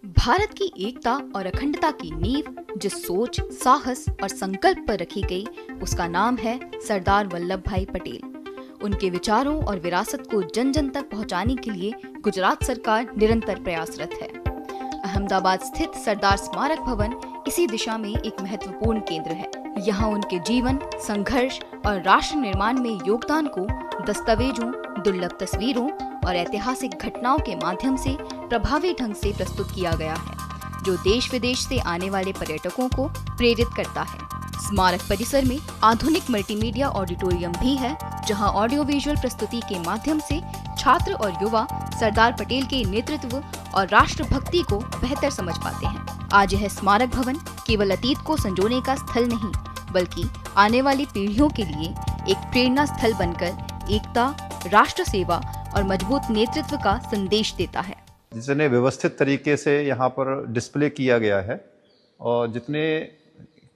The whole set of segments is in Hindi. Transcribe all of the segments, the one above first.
भारत की एकता और अखंडता की नींव जिस सोच, साहस और संकल्प पर रखी गई, उसका नाम है सरदार वल्लभ भाई पटेल। उनके विचारों और विरासत को जन जन तक पहुंचाने के लिए गुजरात सरकार निरंतर प्रयासरत है। अहमदाबाद स्थित सरदार स्मारक भवन इसी दिशा में एक महत्वपूर्ण केंद्र है। यहाँ उनके जीवन, संघर्ष और राष्ट्र निर्माण में योगदान को दस्तावेजों, दुर्लभ तस्वीरों और ऐतिहासिक घटनाओं के माध्यम से प्रभावी ढंग से प्रस्तुत किया गया है, जो देश विदेश से आने वाले पर्यटकों को प्रेरित करता है। स्मारक परिसर में आधुनिक मल्टीमीडिया ऑडिटोरियम भी है, जहां ऑडियो विजुअल प्रस्तुति के माध्यम से छात्र और युवा सरदार पटेल के नेतृत्व और राष्ट्रभक्ति को बेहतर समझ पाते हैं। आज यह स्मारक भवन केवल अतीत को संजोने का स्थल नहीं, बल्कि आने वाली पीढ़ियों के लिए एक प्रेरणा स्थल बनकर एकता, राष्ट्र सेवा और मजबूत नेतृत्व का संदेश देता है। जितने व्यवस्थित तरीके से यहाँ पर डिस्प्ले किया गया है और जितने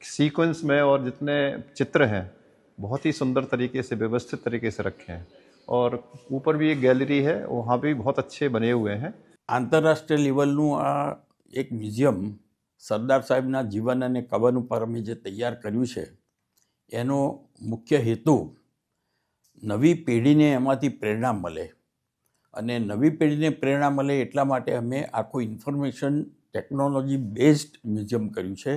सीक्वेंस में और जितने चित्र हैं, बहुत ही सुंदर तरीके से व्यवस्थित तरीके से रखे हैं। और ऊपर भी एक गैलरी है, वहाँ भी बहुत अच्छे बने हुए हैं। આંતરરાષ્ટ્રીય લેવલનું આ એક મ્યુઝિયમ સરદાર સાહેબના જીવન અને કવન ઉપર અમે જે તૈયાર કર્યું છે એનો મુખ્ય હેતુ નવી પેઢીને એમાંથી પ્રેરણા મળે અને નવી પેઢીને પ્રેરણા મળે એટલા માટે અમે આખું ઇન્ફોર્મેશન ટેકનોલોજી બેઝડ મ્યુઝિયમ કર્યું છે।